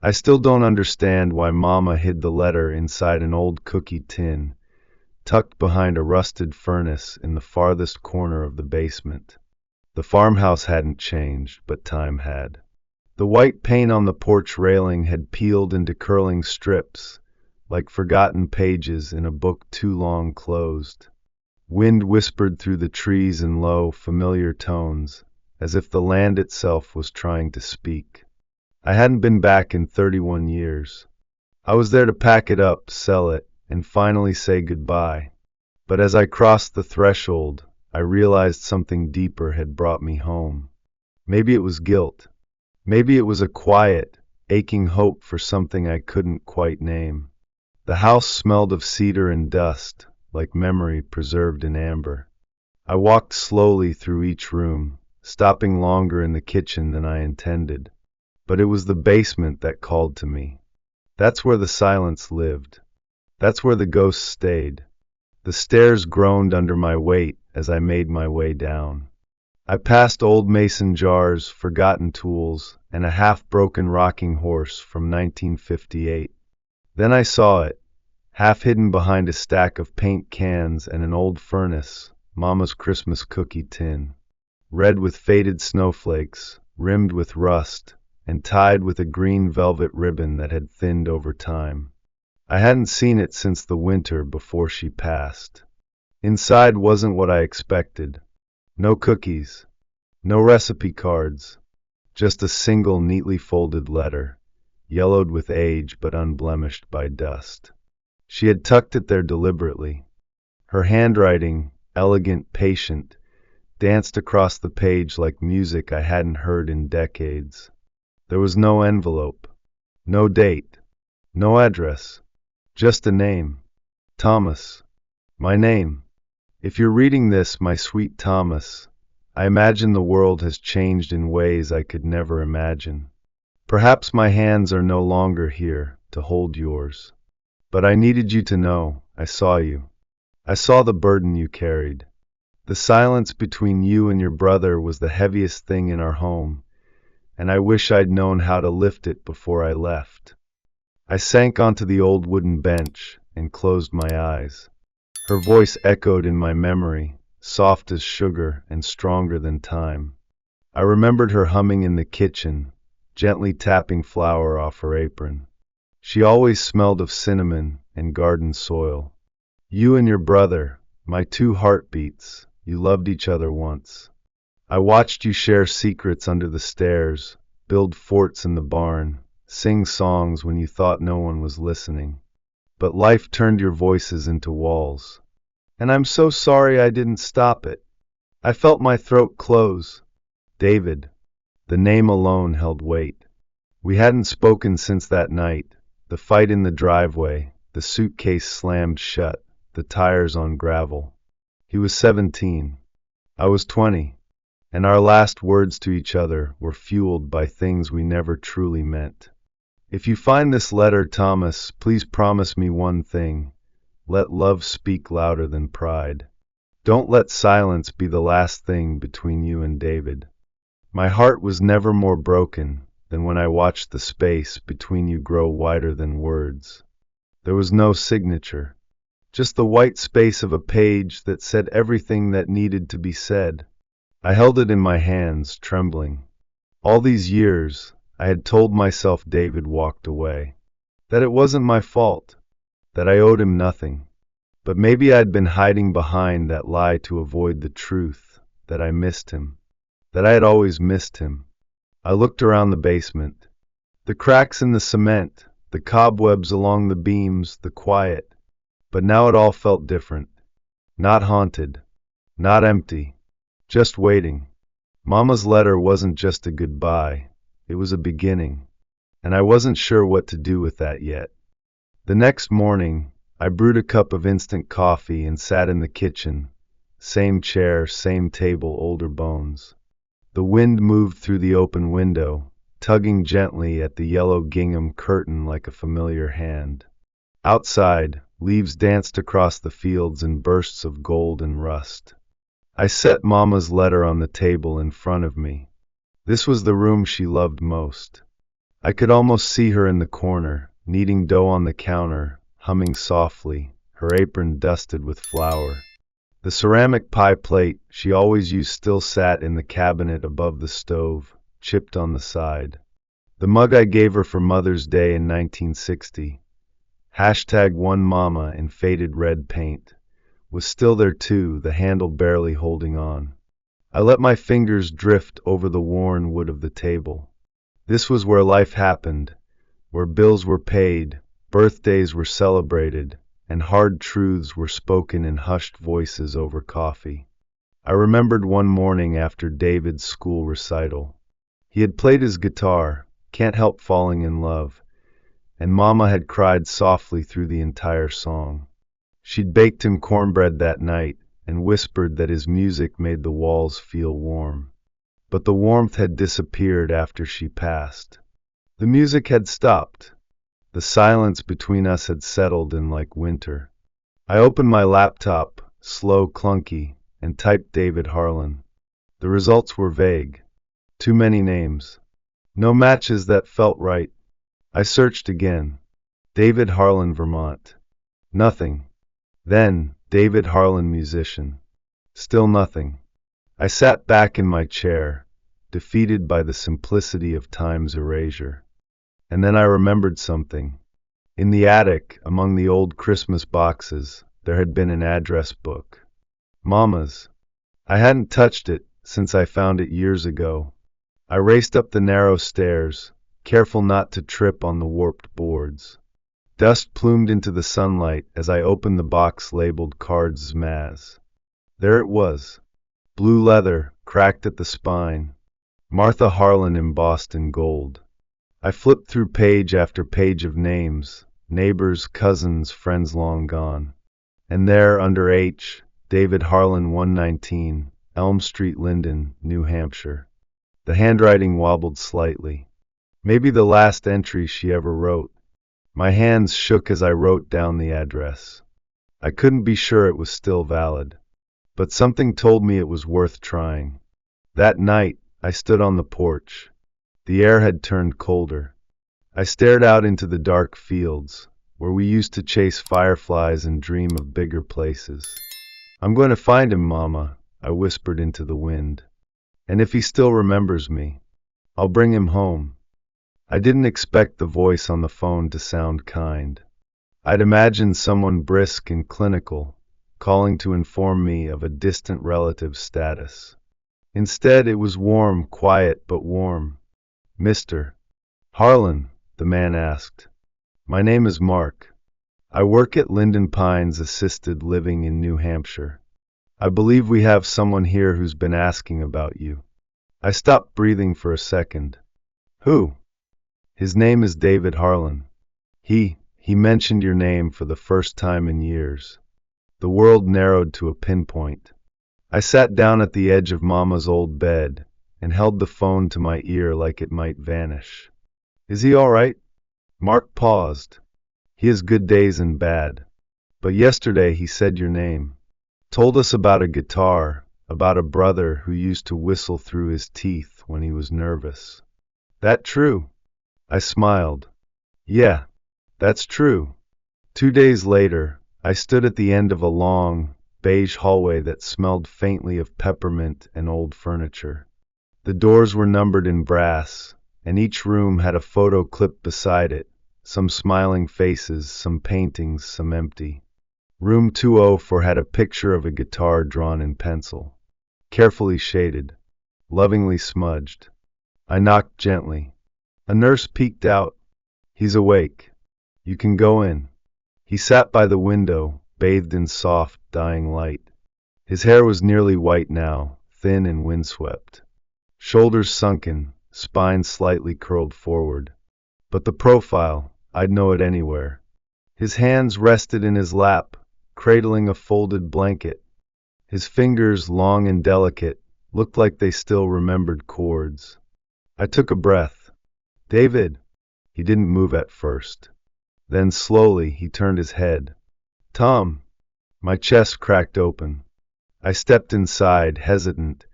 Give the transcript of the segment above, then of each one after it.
I still don't understand why Mama hid the letter inside an old cookie tin, tucked behind a rusted furnace in the farthest corner of the basement. The farmhouse hadn't changed, but time had. The white paint on the porch railing had peeled into curling strips, like forgotten pages in a book too long closed. Wind whispered through the trees in low, familiar tones, as if the land itself was trying to speak. I hadn't been back in 31 years. I was there to pack it up, sell it, and finally say goodbye. But as I crossed the threshold, I realized something deeper had brought me home. Maybe it was guilt. Maybe it was a quiet, aching hope for something I couldn't quite name. The house smelled of cedar and dust, like memory preserved in amber. I walked slowly through each room, stopping longer in the kitchen than I intended. But it was the basement that called to me. That's where the silence lived. That's where the ghosts stayed. The stairs groaned under my weight as I made my way down. I passed old mason jars, forgotten tools, and a half-broken rocking horse from 1958. Then I saw it, half hidden behind a stack of paint cans and an old furnace, Mama's Christmas cookie tin. Red with faded snowflakes, rimmed with rust, and tied with a green velvet ribbon that had thinned over time. I hadn't seen it since the winter before she passed. Inside wasn't what I expected. No cookies, no recipe cards, just a single neatly folded letter, yellowed with age but unblemished by dust. She had tucked it there deliberately. Her handwriting, elegant, patient, danced across the page like music I hadn't heard in decades. There was no envelope, no date, no address, just a name. Thomas. My name. If you're reading this, my sweet Thomas, I imagine the world has changed in ways I could never imagine. Perhaps my hands are no longer here to hold yours. But I needed you to know I saw you. I saw the burden you carried. The silence between you and your brother was the heaviest thing in our home, and I wish I'd known how to lift it before I left. I sank onto the old wooden bench and closed my eyes. Her voice echoed in my memory, soft as sugar and stronger than time. I remembered her humming in the kitchen, gently tapping flour off her apron. She always smelled of cinnamon and garden soil. You and your brother, my two heartbeats, you loved each other once. I watched you share secrets under the stairs, build forts in the barn, sing songs when you thought no one was listening. But life turned your voices into walls. And I'm so sorry I didn't stop it. I felt my throat close. David. The name alone held weight. We hadn't spoken since that night, the fight in the driveway, the suitcase slammed shut, the tires on gravel. He was 17. I was 20. And our last words to each other were fueled by things we never truly meant. If you find this letter, Thomas, please promise me one thing. Let love speak louder than pride. Don't let silence be the last thing between you and David. My heart was never more broken than when I watched the space between you grow wider than words. There was no signature, just the white space of a page that said everything that needed to be said. I held it in my hands, trembling. All these years, I had told myself David walked away, that it wasn't my fault, that I owed him nothing. But maybe I'd been hiding behind that lie to avoid the truth, that I missed him, that I had always missed him. I looked around the basement. The cracks in the cement, the cobwebs along the beams, the quiet. But now it all felt different. Not haunted, not empty. Just waiting. Mama's letter wasn't just a goodbye, it was a beginning, and I wasn't sure what to do with that yet. The next morning, I brewed a cup of instant coffee and sat in the kitchen. Same chair, same table, older bones. The wind moved through the open window, tugging gently at the yellow gingham curtain like a familiar hand. Outside, leaves danced across the fields in bursts of gold and rust. I set Mama's letter on the table in front of me. This was the room she loved most. I could almost see her in the corner, kneading dough on the counter, humming softly, her apron dusted with flour. The ceramic pie plate she always used still sat in the cabinet above the stove, chipped on the side. The mug I gave her for Mother's Day in 1960, hashtag one mama in faded red paint, was still there too, the handle barely holding on. I let my fingers drift over the worn wood of the table. This was where life happened, where bills were paid, birthdays were celebrated, and hard truths were spoken in hushed voices over coffee. I remembered one morning after David's school recital. He had played his guitar, Can't Help Falling in Love, and Mama had cried softly through the entire song. She'd baked him cornbread that night and whispered that his music made the walls feel warm. But the warmth had disappeared after she passed. The music had stopped. The silence between us had settled in like winter. I opened my laptop, slow, clunky, and typed David Harlan. The results were vague. Too many names. No matches that felt right. I searched again. David Harlan, Vermont. Nothing. Then, David Harlan, musician. Still nothing. I sat back in my chair, defeated by the simplicity of time's erasure. And then I remembered something. In the attic, among the old Christmas boxes, there had been an address book. Mama's. I hadn't touched it since I found it years ago. I raced up the narrow stairs, careful not to trip on the warped boards. Dust plumed into the sunlight as I opened the box labeled Cards Maz. There it was. Blue leather, cracked at the spine. Martha Harlan embossed in gold. I flipped through page after page of names, neighbors, cousins, friends long gone. And there, under H, David Harlan 119, Elm Street, Linden, New Hampshire. The handwriting wobbled slightly. Maybe the last entry she ever wrote. My hands shook as I wrote down the address. I couldn't be sure it was still valid. But something told me it was worth trying. That night, I stood on the porch. The air had turned colder. I stared out into the dark fields, where we used to chase fireflies and dream of bigger places. I'm going to find him, Mama, I whispered into the wind. And if he still remembers me, I'll bring him home. I didn't expect the voice on the phone to sound kind. I'd imagined someone brisk and clinical, calling to inform me of a distant relative's status. Instead, it was warm, quiet, but warm. Mr. Harlan, the man asked. My name is Mark. I work at Linden Pines Assisted Living in New Hampshire. I believe we have someone here who's been asking about you. I stopped breathing for a second. Who? His name is David Harlan. He mentioned your name for the first time in years. The world narrowed to a pinpoint. I sat down at the edge of Mama's old bed and held the phone to my ear like it might vanish. Is he all right? Mark paused. He has good days and bad. But yesterday he said your name. Told us about a guitar, about a brother who used to whistle through his teeth when he was nervous. That true? I smiled. Yeah, that's true. 2 days later, I stood at the end of a long, beige hallway that smelled faintly of peppermint and old furniture. The doors were numbered in brass, and each room had a photo clipped beside it, some smiling faces, some paintings, some empty. Room 204 had a picture of a guitar drawn in pencil, carefully shaded, lovingly smudged. I knocked gently. A nurse peeked out. He's awake. You can go in. He sat by the window, bathed in soft, dying light. His hair was nearly white now, thin and windswept. Shoulders sunken, spine slightly curled forward. But the profile, I'd know it anywhere. His hands rested in his lap, cradling a folded blanket. His fingers, long and delicate, looked like they still remembered chords. I took a breath. David. He didn't move at first. Then slowly he turned his head. Tom. My chest cracked open. I stepped inside, hesitant,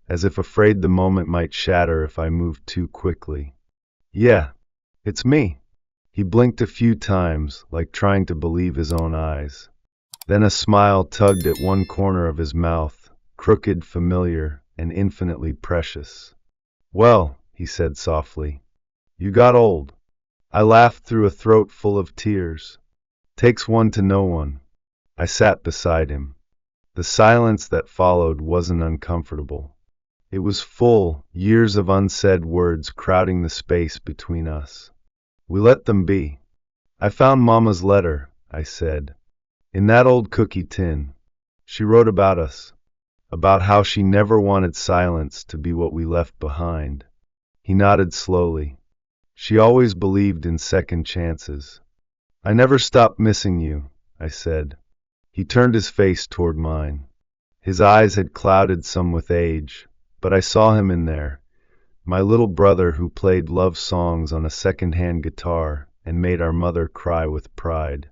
as if afraid the moment might shatter if I moved too quickly. Yeah, It's me. He blinked a few times, like trying to believe his own eyes. Then a smile tugged at one corner of his mouth, crooked, familiar, and infinitely precious. Well, he said softly, you got old. I laughed through a throat full of tears. Takes one to know one. I sat beside him. The silence that followed wasn't uncomfortable. It was full, years of unsaid words crowding the space between us. We let them be. I found Mama's letter, I said. In that old cookie tin. She wrote about us. About how she never wanted silence to be what we left behind. He nodded slowly. She always believed in second chances. I never stopped missing you, I said. He turned his face toward mine. His eyes had clouded some with age, but I saw him in there, my little brother who played love songs on a second-hand guitar and made our mother cry with pride.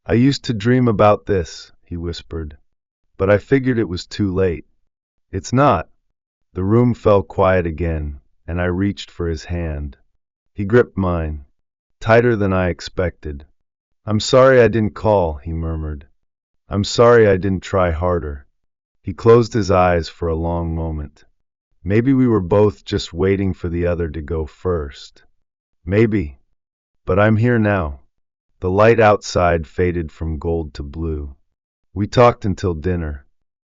I used to dream about this, he whispered, but I figured it was too late. It's not. The room fell quiet again, and I reached for his hand. He gripped mine, tighter than I expected. I'm sorry I didn't call, he murmured. I'm sorry I didn't try harder. He closed his eyes for a long moment. Maybe we were both just waiting for the other to go first. Maybe. But I'm here now. The light outside faded from gold to blue. We talked until dinner.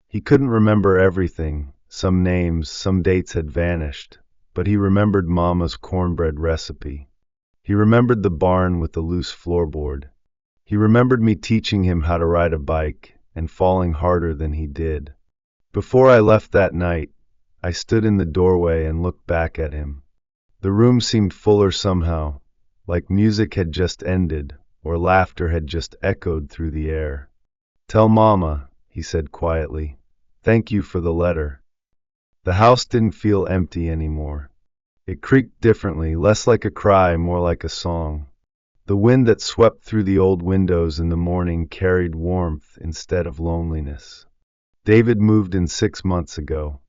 He couldn't remember everything. Some names, some dates had vanished. But he remembered Mama's cornbread recipe. He remembered the barn with the loose floorboard. He remembered me teaching him how to ride a bike and falling harder than he did. Before I left that night, I stood in the doorway and looked back at him. The room seemed fuller somehow, like music had just ended or laughter had just echoed through the air. Tell Mama, he said quietly. Thank you for the letter. The house didn't feel empty anymore. It creaked differently, less like a cry, more like a song. The wind that swept through the old windows in the morning carried warmth instead of loneliness. David moved in 6 months ago.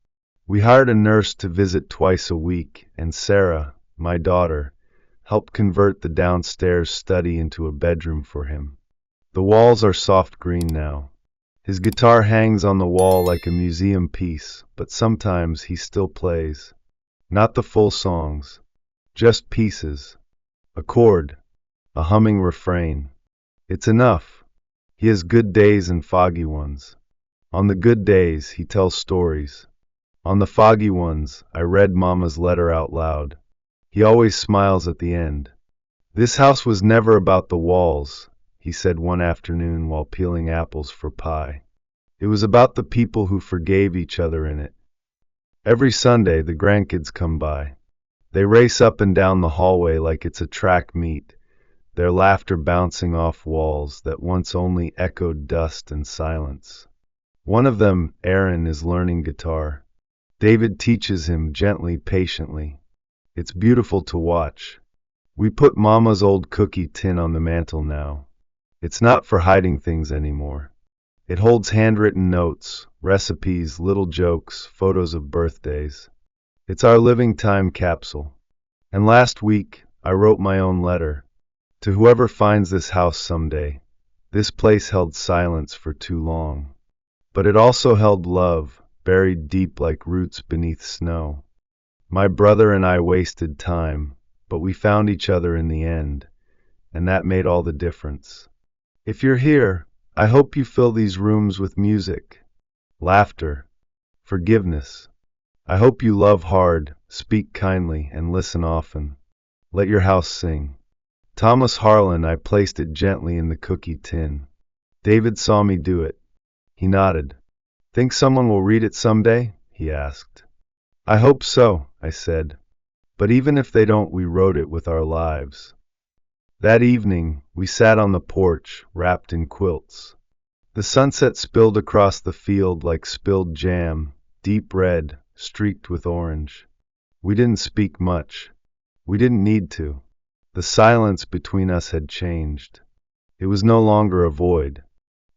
We hired a nurse to visit twice a week, and Sarah, my daughter, helped convert the downstairs study into a bedroom for him. The walls are soft green now. His guitar hangs on the wall like a museum piece, but sometimes he still plays. Not the full songs, just pieces. A chord, a humming refrain. It's enough. He has good days and foggy ones. On the good days, he tells stories. On the foggy ones, I read Mama's letter out loud. He always smiles at the end. This house was never about the walls, he said one afternoon while peeling apples for pie. It was about the people who forgave each other in it. Every Sunday, the grandkids come by. They race up and down the hallway like it's a track meet, their laughter bouncing off walls that once only echoed dust and silence. One of them, Aaron, is learning guitar. David teaches him gently, patiently. It's beautiful to watch. We put Mama's old cookie tin on the mantel now. It's not for hiding things anymore. It holds handwritten notes, recipes, little jokes, photos of birthdays. It's our living time capsule. And last week, I wrote my own letter. To whoever finds this house someday, this place held silence for too long. But it also held love, buried deep like roots beneath snow. My brother and I wasted time, but we found each other in the end, and that made all the difference. If you're here, I hope you fill these rooms with music, laughter, forgiveness. I hope you love hard, speak kindly, and listen often. Let your house sing. Thomas Harlan, I placed it gently in the cookie tin. David saw me do it. He nodded. Think someone will read it someday? He asked. I hope so, I said. But even if they don't, we wrote it with our lives. That evening, we sat on the porch, wrapped in quilts. The sunset spilled across the field like spilled jam, deep red, streaked with orange. We didn't speak much. We didn't need to. The silence between us had changed. It was no longer a void.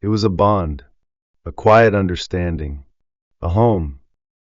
It was a bond, a quiet understanding, a home.